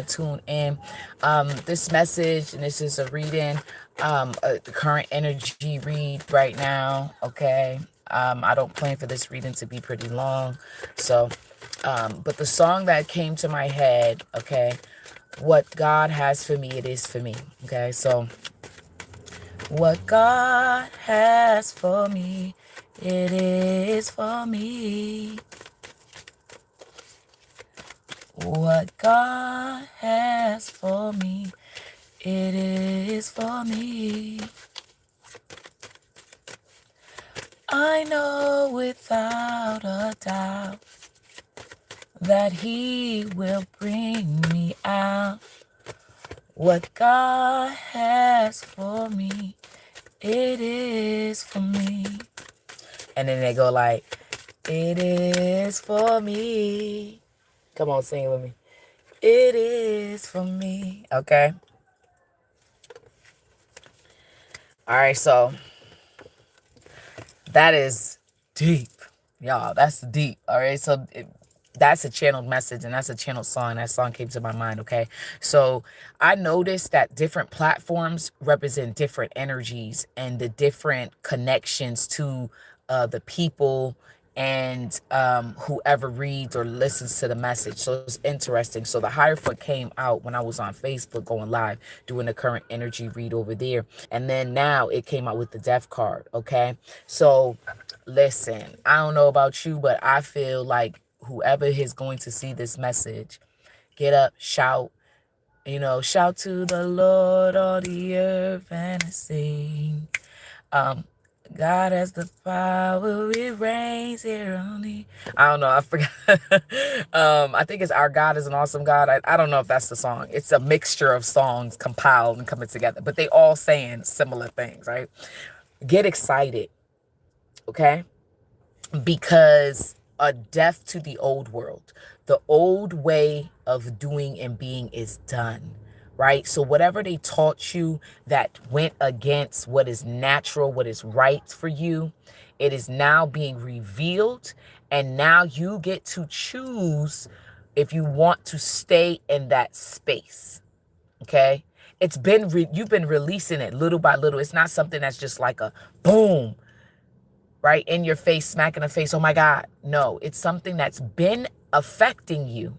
tune in. This message, and this is a reading, the current energy read right now. Okay. I don't plan for this reading to be pretty long. So, but the song that came to my head, okay, what God has for me, it is for me. Okay. So, what God has for me, it is for me. What God has for me, it is for me. I know without a doubt that He will bring me out. What God has for me, it is for me. And then they go like, it is for me. Come on, sing it with me. It is for me. Okay. All right, so that is deep, y'all. That's deep. All right, so that's a channeled message, and that's a channeled song. That song came to my mind. Okay, so I noticed that different platforms represent different energies and the different connections to the people and whoever reads or listens to the message. So it's interesting. So the Hierophant came out when I was on Facebook going live doing the current energy read over there, and then now it came out with the death card. Okay, so listen, I don't know about you, but I feel like whoever is going to see this message, get up, shout, shout to the Lord, all the earth, and sing. God has the power, it reigns here on the... I don't know, I forgot. I think it's Our God is an Awesome God. I don't know if that's the song. It's a mixture of songs compiled and coming together, but they all saying similar things, right? Get excited, okay? Because a death to the old world. The old way of doing and being is done, right? So whatever they taught you that went against what is natural, what is right for you, it is now being revealed. And now you get to choose if you want to stay in that space, okay? It's been, you've been releasing it little by little. It's not something that's just like a boom, right in your face, smack in the face. Oh my God. No, it's something that's been affecting you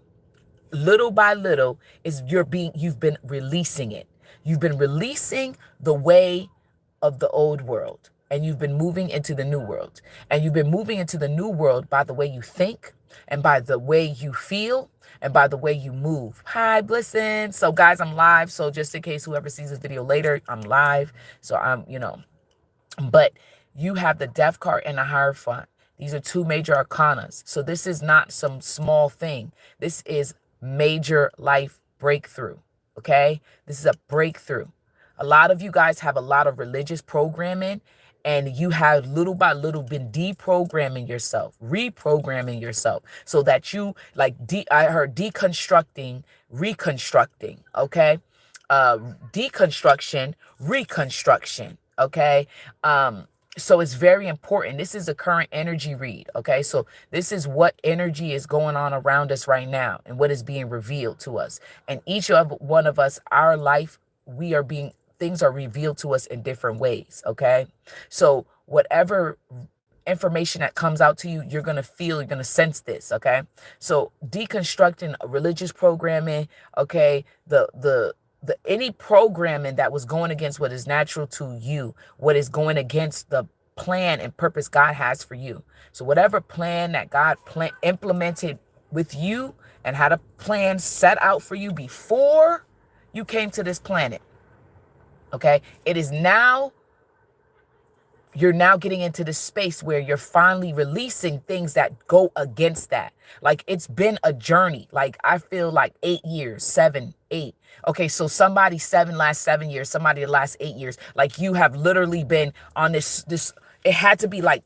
little by little. You've been releasing it. You've been releasing the way of the old world, and you've been moving into the new world. And you've been moving into the new world by the way you think and by the way you feel and by the way you move. Hi, Blissing. So guys, I'm live. So just in case whoever sees this video later, I'm live. So but you have the Death card and the Hierophant. These are two major arcanas. So this is not some small thing. This is major life breakthrough, okay? This is a breakthrough. A lot of you guys have a lot of religious programming, and you have little by little been deprogramming yourself, reprogramming yourself, so that you, like, I heard deconstructing, reconstructing, okay? Deconstruction, reconstruction. Okay. So it's very important. This is a current energy read. Okay. So this is what energy is going on around us right now and what is being revealed to us. And each of one of us, our life, things are revealed to us in different ways. Okay. So whatever information that comes out to you, you're going to feel, you're going to sense this. Okay. So deconstructing religious programming. Okay. Any programming that was going against what is natural to you, what is going against the plan and purpose God has for you. So whatever plan that God implemented with you and had a plan set out for you before you came to this planet, okay, you're now getting into this space where you're finally releasing things that go against that. Like, it's been a journey. Like, I feel like 8 years, 7, 8. Okay, so somebody last 7 years, somebody the last 8 years. Like, you have literally been on this, it had to be like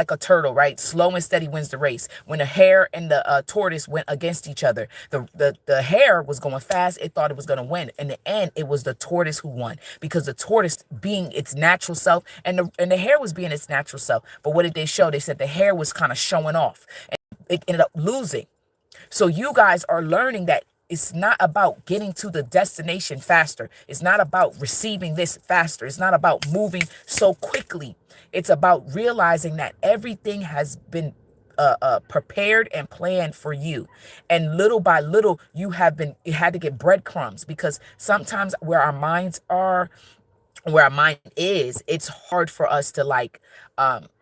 a turtle, right? Slow and steady wins the race. When the hare and the tortoise went against each other, the hare was going fast. It thought it was going to win. In the end, it was the tortoise who won, because the tortoise being its natural self, and the hare was being its natural self. But what did they show? They said the hare was kind of showing off, and it ended up losing. So you guys are learning that it's not about getting to the destination faster. It's not about receiving this faster. It's not about moving so quickly. It's about realizing that everything has been prepared and planned for you. And little by little, you had to get breadcrumbs, because sometimes where our minds are, where our mind is, it's hard for us to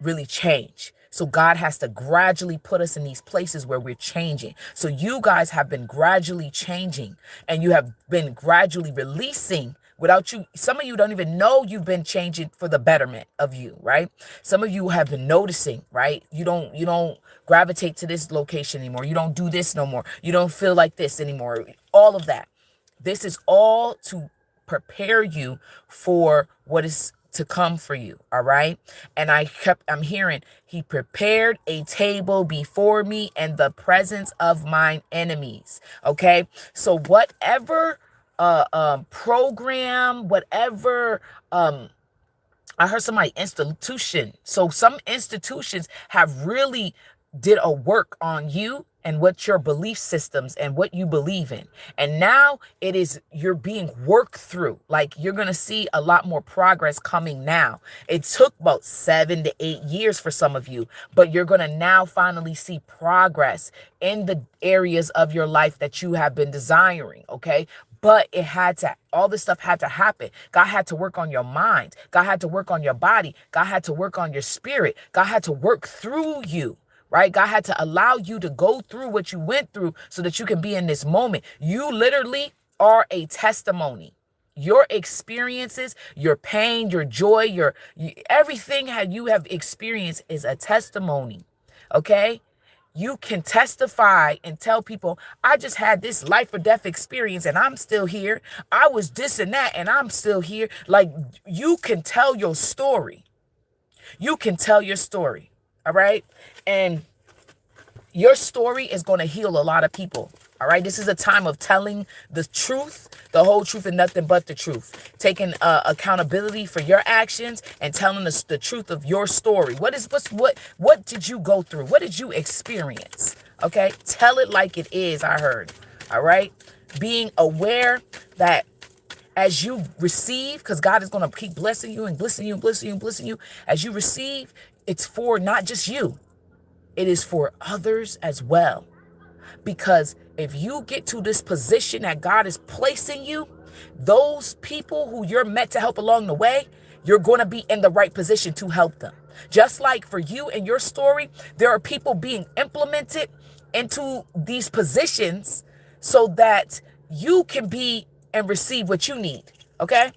really change. So God has to gradually put us in these places where we're changing. So you guys have been gradually changing, and you have been gradually releasing without you. Some of you don't even know you've been changing for the betterment of you, right? Some of you have been noticing, right? You don't gravitate to this location anymore. You don't do this no more. You don't feel like this anymore. All of that. This is all to prepare you for what is to come for you. All right. And I'm hearing, he prepared a table before me in the presence of mine enemies. Okay. So whatever program, whatever I heard somebody institution. So some institutions have really did a work on you and what your belief systems and what you believe in. And now you're being worked through. Like, you're going to see a lot more progress coming now. It took about 7 to 8 years for some of you, but you're going to now finally see progress in the areas of your life that you have been desiring. Okay. But all this stuff had to happen. God had to work on your mind. God had to work on your body. God had to work on your spirit. God had to work through you, right? God had to allow you to go through what you went through so that you can be in this moment. You literally are a testimony. Your experiences, your pain, your joy, everything you have experienced is a testimony, okay? You can testify and tell people, I just had this life or death experience and I'm still here. I was this and that and I'm still here. Like, you can tell your story. You can tell your story. All right. And your story is going to heal a lot of people. All right. This is a time of telling the truth, the whole truth, and nothing but the truth. Taking accountability for your actions and telling us the truth of your story. What did you go through? What did you experience? Okay. Tell it like it is. I heard. All right. Being aware that as you receive, because God is going to keep blessing you and blessing you and blessing you and blessing you. As you receive, it's for not just you. It is for others as well. Because if you get to this position that God is placing you, those people who you're meant to help along the way, you're going to be in the right position to help them. Just like for you and your story, there are people being implemented into these positions so that you can be and receive what you need. Okay.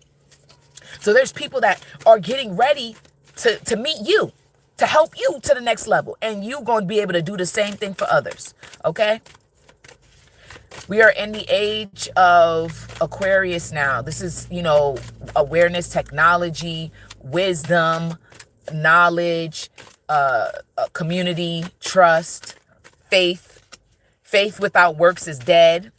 So there's people that are getting ready to meet you, to help you to the next level. And you're going to be able to do the same thing for others. Okay. We are in the age of Aquarius now. This is, awareness, technology, wisdom, knowledge, community, trust, faith. Faith without works is dead.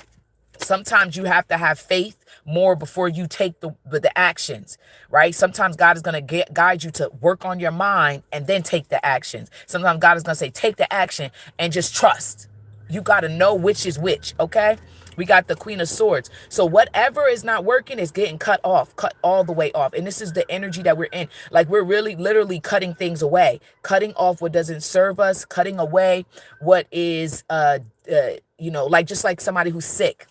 Sometimes you have to have faith more before you take the actions, right? Sometimes God is going to guide you to work on your mind and then take the actions. Sometimes God is going to say, take the action and just trust. You got to know which is which, okay? We got the Queen of Swords. So whatever is not working is getting cut all the way off. And this is the energy that we're in. Like, we're really literally cutting things away, cutting off what doesn't serve us, cutting away what is, just like somebody who's sick.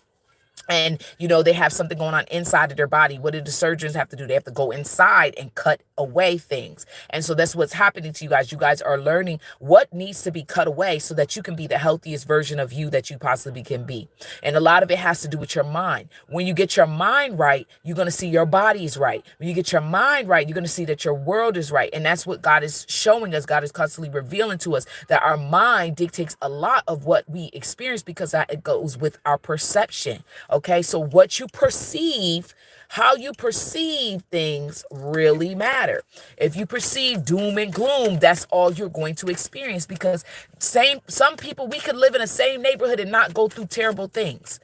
And, they have something going on inside of their body. What do the surgeons have to do? They have to go inside and cut away things. And so that's what's happening to you guys. You guys are learning what needs to be cut away so that you can be the healthiest version of you that you possibly can be. And a lot of it has to do with your mind. When you get your mind right, you're going to see your body's right. When you get your mind right, you're going to see that your world is right. And that's what God is showing us. God is constantly revealing to us that our mind dictates a lot of what we experience, because it goes with our perception. Okay, so what you perceive, how you perceive things really matter. If you perceive doom and gloom, that's all you're going to experience, because some people, we could live in the same neighborhood and not go through terrible things.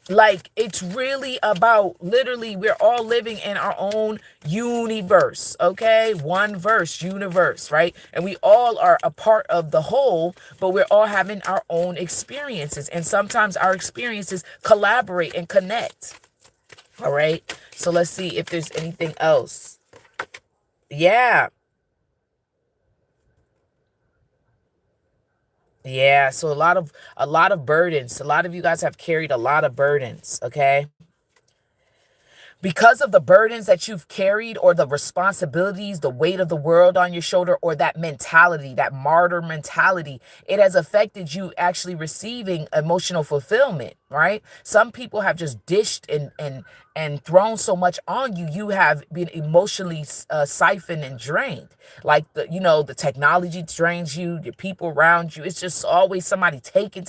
Like, it's really about, literally, we're all living in our own universe, okay? One verse, universe, right? And we all are a part of the whole, but we're all having our own experiences. And sometimes our experiences collaborate and connect. All right. So let's see if there's anything else. Yeah. Yeah. So a lot of burdens. A lot of you guys have carried a lot of burdens. Okay. Because of the burdens that you've carried, or the responsibilities, the weight of the world on your shoulder, or that mentality, that martyr mentality, it has affected you actually receiving emotional fulfillment, right? Some people have just dished and thrown so much on you, you have been emotionally siphoned and drained. Like, the technology drains you, your people around you. It's just always somebody taking.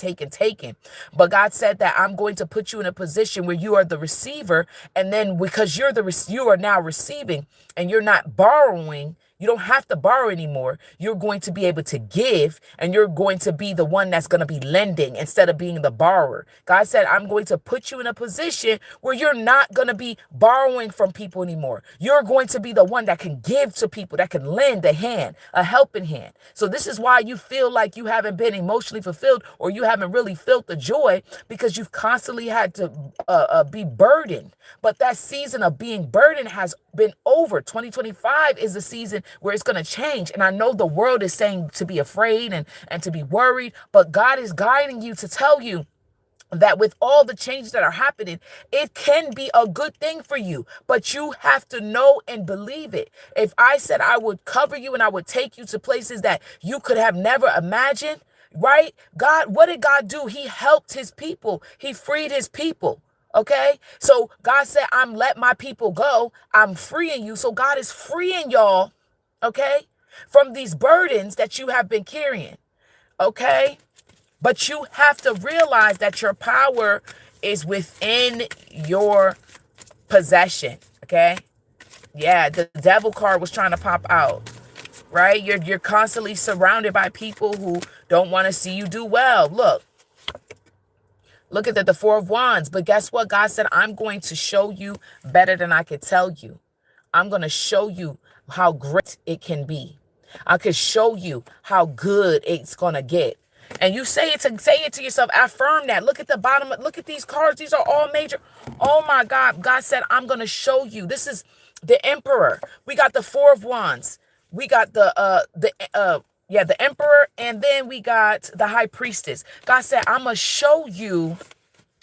But God said that I'm going to put you in a position where you are the receiver, and then because you are now receiving, and you're not borrowing. You don't have to borrow anymore. You're going to be able to give, and you're going to be the one that's going to be lending instead of being the borrower. God said, I'm going to put you in a position where you're not going to be borrowing from people anymore. You're going to be the one that can give to people, that can lend a hand, a helping hand. So this is why you feel like you haven't been emotionally fulfilled, or you haven't really felt the joy, because you've constantly had to be burdened. But that season of being burdened has been over. 2025 is the season where it's going to change. And I know the world is saying to be afraid and to be worried, but God is guiding you to tell you that with all the changes that are happening, it can be a good thing for you, but you have to know and believe it. If I said I would cover you and I would take you to places that you could have never imagined, right? God, what did God do? He helped his people. He freed his people. Okay. So God said, I'm let my people go. I'm freeing you. So God is freeing y'all, okay, from these burdens that you have been carrying. Okay. But you have to realize that your power is within your possession. Okay. Yeah. The devil card was trying to pop out, right? You're constantly surrounded by people who don't want to see you do well. Look at the Four of Wands. But guess what? God said, I'm going to show you better than I could tell you. I'm going to show you how great it can be. I could show you how good it's going to get. And you say it to yourself, affirm that. Look at the bottom. Look at these cards. These are all major. Oh my God. God said, I'm going to show you. This is the Emperor. We got the Four of Wands. We got the Emperor, and then we got the High Priestess. God said, I'm going to show you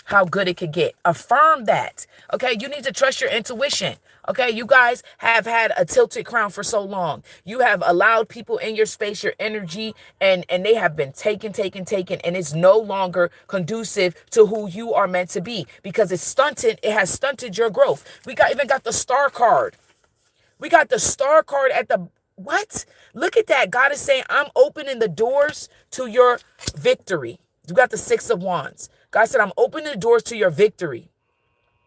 how good it could get. Affirm that. Okay. You need to trust your intuition. Okay. You guys have had a tilted crown for so long. You have allowed people in your space, your energy, and they have been taken. And it's no longer conducive to who you are meant to be, because it has stunted your growth. We even got the Star card. We got the Star card at the, what? Look at that. God is saying, I'm opening the doors to your victory. You got the Six of Wands. God said, I'm opening the doors to your victory.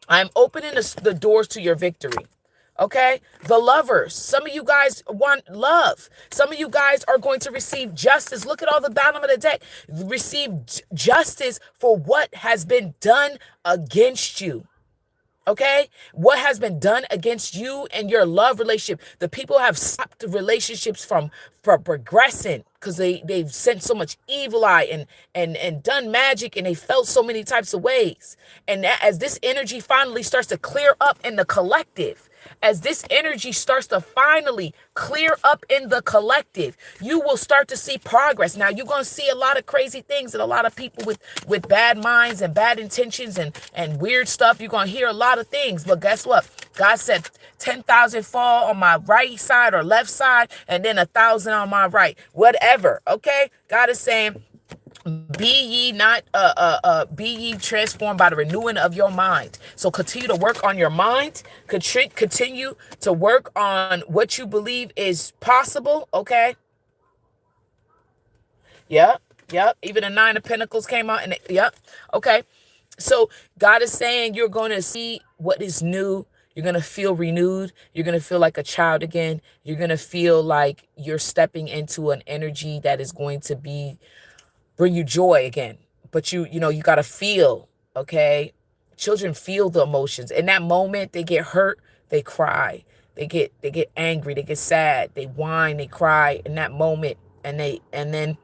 I'm opening the doors to your victory. Okay. The Lovers. Some of you guys want love. Some of you guys are going to receive justice. Look at all the bottom of the deck. Receive justice for what has been done against you. Okay, what has been done against you and your love relationship? The people have stopped the relationships from progressing because they've sent so much evil eye and done magic, and they felt so many types of ways. And as this energy finally starts to clear up in the collective, as this energy starts to finally clear up in the collective, you will start to see progress. Now, you're going to see a lot of crazy things and a lot of people with bad minds and bad intentions and weird stuff. You're going to hear a lot of things. But guess what? God said 10,000 fall on my right side or left side, and then 1,000 on my right. Whatever. Okay? God is saying, be ye transformed by the renewing of your mind. So continue to work on your mind. Continue to work on what you believe is possible. Okay. Yep. Even the Nine of Pentacles came out, and yep. Okay. So God is saying you're going to see what is new. You're going to feel renewed. You're going to feel like a child again. You're going to feel like you're stepping into an energy that is going to bring you joy again. But you got to feel, okay? Children feel the emotions. In that moment, they get hurt, they cry. They get angry, they get sad, they whine, they cry in that moment. And then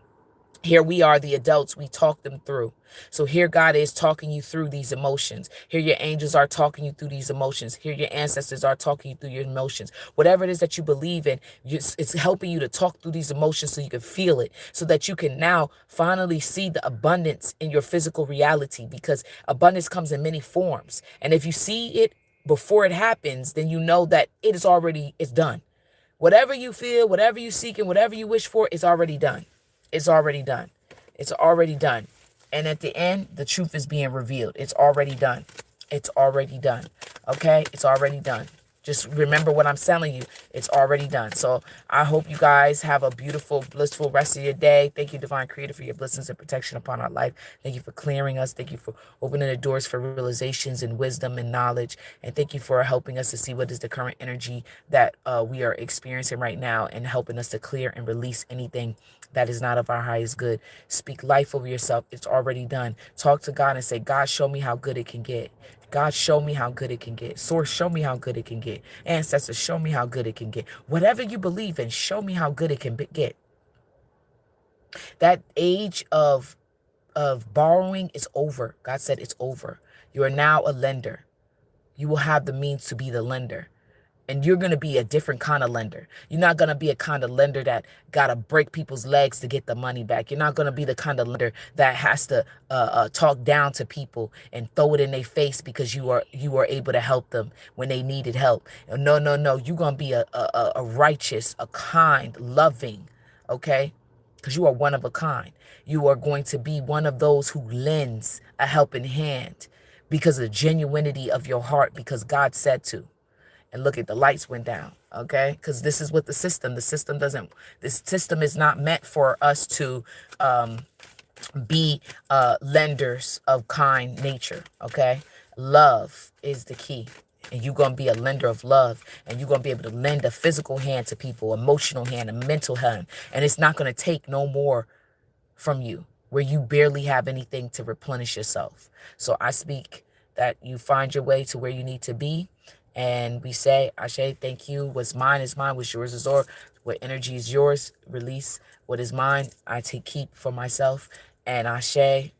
here we are, the adults, we talk them through. So here God is talking you through these emotions. Here your angels are talking you through these emotions. Here your ancestors are talking you through your emotions. Whatever it is that you believe in, it's helping you to talk through these emotions so you can feel it, so that you can now finally see the abundance in your physical reality, because abundance comes in many forms. And if you see it before it happens, then you know that it's done. Whatever you feel, whatever you seek, and whatever you wish for, it's already done. It's already done. It's already done. And at the end, the truth is being revealed. It's already done. It's already done. Okay? It's already done. Just remember what I'm telling you. It's already done. So I hope you guys have a beautiful, blissful rest of your day. Thank you, Divine Creator, for your blessings and protection upon our life. Thank you for clearing us. Thank you for opening the doors for realizations and wisdom and knowledge. And thank you for helping us to see what is the current energy that we are experiencing right now, and helping us to clear and release anything that is not of our highest good. Speak life over yourself. It's already done. Talk to God and say, God, show me how good it can get. God, show me how good it can get. Source, show me how good it can get. Ancestors, show me how good it can get. Whatever you believe in, show me how good it can get. That age of borrowing is over. God said it's over. You are now a lender. You will have the means to be the lender. And you're going to be a different kind of lender. You're not going to be a kind of lender that got to break people's legs to get the money back. You're not going to be the kind of lender that has to talk down to people and throw it in their face because you are able to help them when they needed help. No, no, no. You're going to be a righteous, a kind, loving, okay? Because you are one of a kind. You are going to be one of those who lends a helping hand because of the genuinity of your heart, because God said to. And look at the lights went down, okay? Because this is what the system this system is not meant for us to be lenders of kind nature, okay? Love is the key. And you're going to be a lender of love. And you're going to be able to lend a physical hand to people, emotional hand, a mental hand. And it's not going to take no more from you, where you barely have anything to replenish yourself. So I speak that you find your way to where you need to be. And we say, Ashe, thank you. What's mine is mine. What's yours is yours. What energy is yours, release. What is mine, I keep for myself. And Ashe,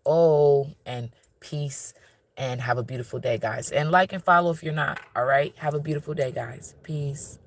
and peace. And have a beautiful day, guys. And like and follow if you're not. All right? Have a beautiful day, guys. Peace.